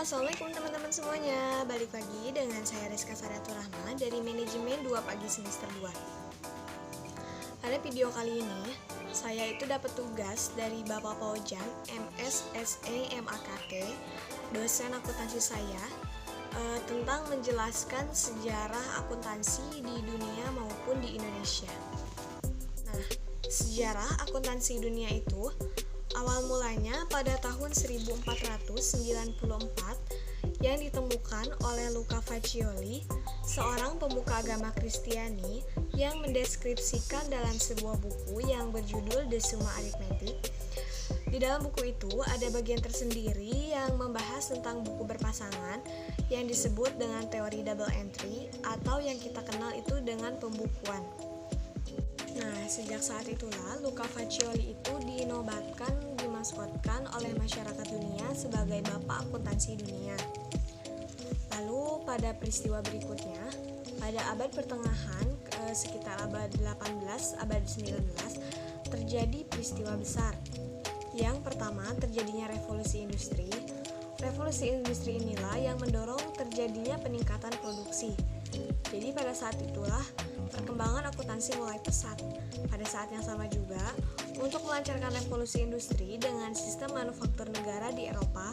Assalamualaikum teman-teman semuanya. Balik lagi dengan saya Rizka Sadatul Rahma dari Manajemen 2 Pagi Semester 2. Pada video kali ini, saya itu dapat tugas dari Bapak Paujan, MSSE MAKT, dosen akuntansi saya, tentang menjelaskan sejarah akuntansi di dunia maupun di Indonesia. Nah, sejarah akuntansi dunia itu awal mulanya pada tahun 1494 yang ditemukan oleh Luca Fagioli, seorang pemuka agama Kristiani yang mendeskripsikan dalam sebuah buku yang berjudul The Summa Arithmetic. Di dalam buku itu ada bagian tersendiri yang membahas tentang buku berpasangan yang disebut dengan teori double entry atau yang kita kenal itu dengan pembukuan. Nah, sejak saat itulah Luca Fagioli itu dimaskotkan oleh masyarakat dunia sebagai Bapak Akuntansi Dunia. Lalu pada peristiwa berikutnya, pada abad pertengahan sekitar abad 18, abad 19, terjadi peristiwa besar. Yang pertama, terjadinya revolusi industri. Revolusi industri inilah yang mendorong terjadinya peningkatan produksi. Jadi pada saat itulah perkembangan akuntansi mulai pesat. Pada saat yang sama juga, untuk melancarkan revolusi industri dengan sistem manufaktur negara di Eropa,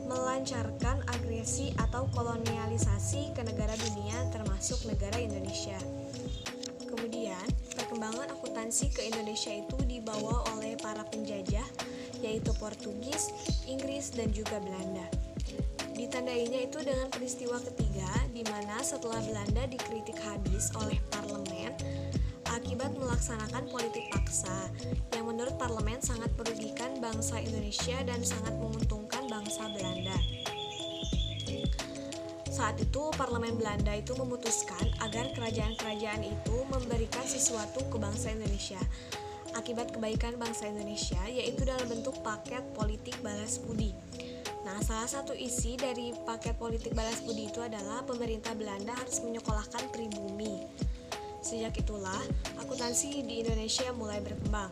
melancarkan agresi atau kolonialisasi ke negara dunia termasuk negara Indonesia. Kemudian, perkembangan akuntansi ke Indonesia itu dibawa oleh para penjajah, yaitu Portugis, Inggris, dan juga Belanda. Ditandainya itu dengan peristiwa ketiga, di mana setelah Belanda dikritik habis oleh parlemen akibat melaksanakan politik paksa yang menurut parlemen sangat merugikan bangsa Indonesia dan sangat menguntungkan bangsa Belanda. Saat itu parlemen Belanda itu memutuskan agar kerajaan-kerajaan itu memberikan sesuatu ke bangsa Indonesia akibat kebaikan bangsa Indonesia, yaitu dalam bentuk paket politik balas budi. Nah, salah satu isi dari paket politik balas budi itu adalah pemerintah Belanda harus menyekolahkan pribumi. Sejak itulah, akuntansi di Indonesia mulai berkembang.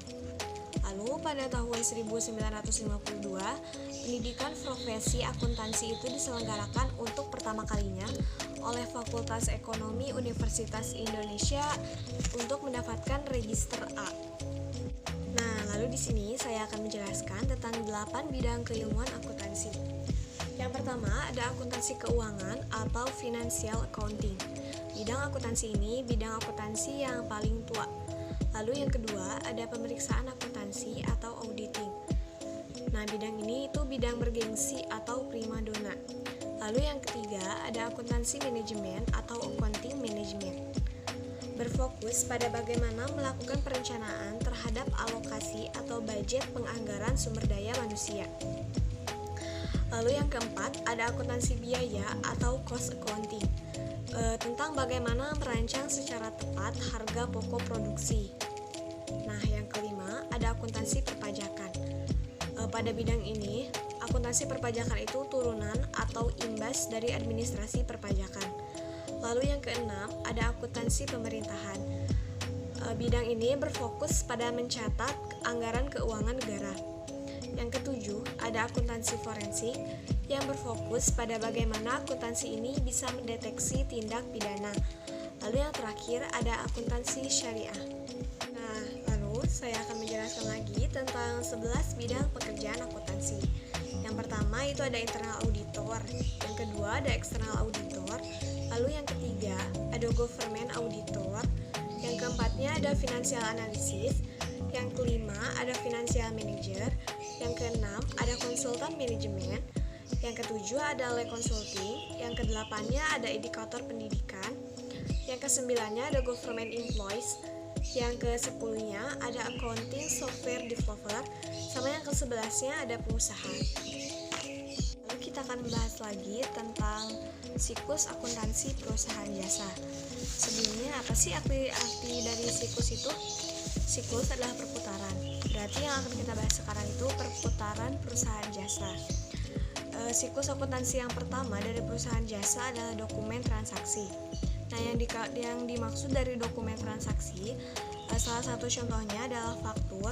Lalu pada tahun 1952, pendidikan profesi akuntansi itu diselenggarakan untuk pertama kalinya oleh Fakultas Ekonomi Universitas Indonesia untuk mendapatkan register A. Nah, lalu di sini saya akan menjelaskan tentang 8 bidang keilmuan akuntansi. Yang pertama ada akuntansi keuangan atau financial accounting. Bidang akuntansi ini bidang akuntansi yang paling tua. Lalu yang kedua ada pemeriksaan akuntansi atau auditing. Nah, bidang ini itu bidang bergengsi atau primadona. Lalu yang ketiga ada akuntansi manajemen atau accounting management. Berfokus pada bagaimana melakukan perencanaan terhadap alokasi atau budget penganggaran sumber daya manusia. Lalu yang keempat ada akuntansi biaya atau cost accounting, tentang bagaimana merancang secara tepat harga pokok produksi. Nah, yang kelima ada akuntansi perpajakan. Pada bidang ini, akuntansi perpajakan itu turunan atau imbas dari administrasi perpajakan. Lalu yang keenam ada akuntansi pemerintahan. Bidang ini berfokus pada mencatat anggaran keuangan negara. Yang ketujuh ada akuntansi forensik yang berfokus pada bagaimana akuntansi ini bisa mendeteksi tindak pidana. Lalu yang terakhir ada akuntansi syariah. Nah, lalu saya akan menjelaskan lagi tentang 11 bidang pekerjaan akuntansi. Yang pertama itu ada internal auditor, yang kedua ada eksternal auditor, lalu yang ketiga ada government auditor, yang keempatnya ada financial analysis, yang kelima ada financial manager, yang keenam ada konsultan manajemen, yang ketujuh ada le consulting, yang kedelapannya ada indikator pendidikan, yang kesembilannya ada government employees, yang ke-10-nya ada accounting software developer, sama yang ke-11-nya ada pengusaha. Lalu kita akan membahas lagi tentang siklus akuntansi perusahaan jasa. Sebelumnya apa sih arti dari siklus itu? Siklus adalah perputaran. Berarti yang akan kita bahas sekarang itu perputaran perusahaan jasa. Siklus akuntansi yang pertama dari perusahaan jasa adalah dokumen transaksi. Nah, yang dimaksud dari dokumen transaksi, salah satu contohnya adalah faktur,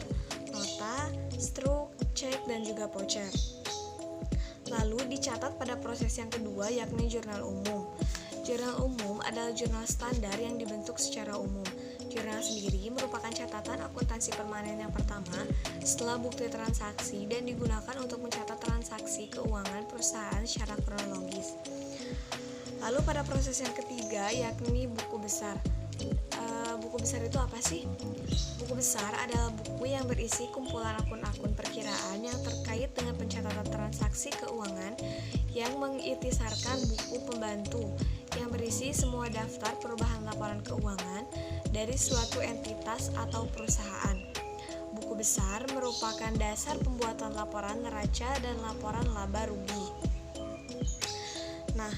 nota, struk, cek, dan juga voucher. Lalu dicatat pada proses yang kedua, yakni jurnal umum. Jurnal umum adalah jurnal standar yang dibentuk secara umum. Jurnal sendiri merupakan catatan akuntansi permanen yang pertama setelah bukti transaksi dan digunakan untuk mencatat transaksi keuangan perusahaan secara kronologis. Lalu pada proses yang ketiga, yakni buku besar. Buku besar itu apa sih? Buku besar adalah buku yang berisi kumpulan akun-akun perkiraan yang terkait dengan pencatatan transaksi keuangan yang mengikhtisarkan buku pembantu yang berisi semua daftar perubahan laporan keuangan dari suatu entitas atau perusahaan. Buku besar merupakan dasar pembuatan laporan neraca dan laporan laba rugi. Nah,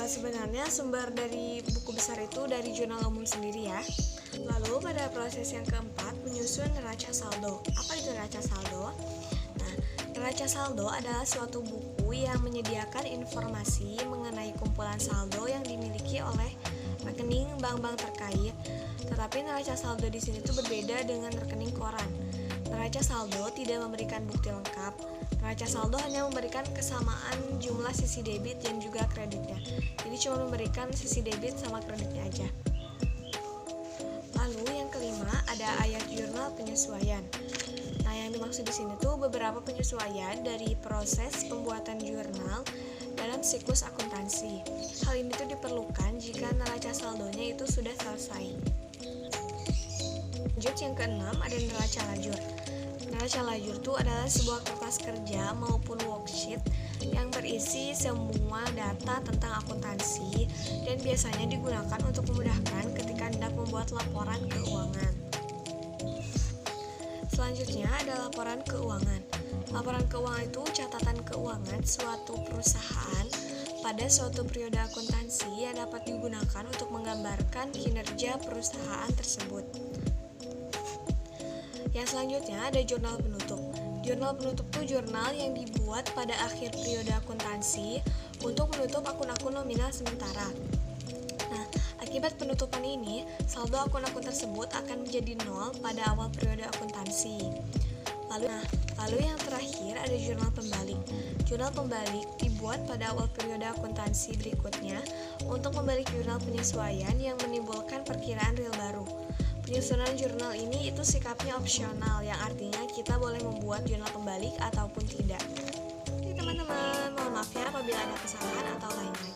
sebenarnya sumber dari buku besar itu dari jurnal umum sendiri ya. Lalu pada proses yang keempat, menyusun neraca saldo. Apa itu neraca saldo? Nah, neraca saldo adalah suatu buku yang menyediakan informasi mengenai kumpulan saldo yang dimiliki oleh rekening bank-bank terkait. Tetapi neraca saldo di sini tuh berbeda dengan rekening koran. Neraca saldo tidak memberikan bukti lengkap. Neraca saldo hanya memberikan kesamaan jumlah sisi debit dan juga kreditnya. Jadi cuma memberikan sisi debit sama kreditnya aja. Lalu yang kelima ada ayat jurnal penyesuaian. Nah, yang dimaksud di sini tuh beberapa penyesuaian dari proses pembuatan jurnal dalam siklus akuntansi. Hal ini tuh diperlukan jika neraca saldonya itu sudah selesai. Lanjut yang keenam ada neraca lajur. Neraca lajur itu adalah sebuah kertas kerja maupun worksheet yang berisi semua data tentang akuntansi dan biasanya digunakan untuk memudahkan ketika hendak membuat laporan keuangan. Selanjutnya ada laporan keuangan. Laporan keuangan itu catatan keuangan suatu perusahaan pada suatu periode akuntansi yang dapat digunakan untuk menggambarkan kinerja perusahaan tersebut. Yang selanjutnya ada jurnal penutup. Jurnal penutup itu jurnal yang dibuat pada akhir periode akuntansi untuk menutup akun-akun nominal sementara. Nah, akibat penutupan ini, saldo akun-akun tersebut akan menjadi nol pada awal periode akuntansi. Lalu yang terakhir ada jurnal pembalik. Jurnal pembalik dibuat pada awal periode akuntansi berikutnya untuk membalik jurnal penyesuaian yang menimbulkan perkiraan real baru. Penyusunan jurnal ini itu sikapnya opsional, yang artinya kita boleh membuat jurnal pembalik ataupun tidak. Jadi teman-teman, mohon maaf ya apabila ada kesalahan atau lain-lain.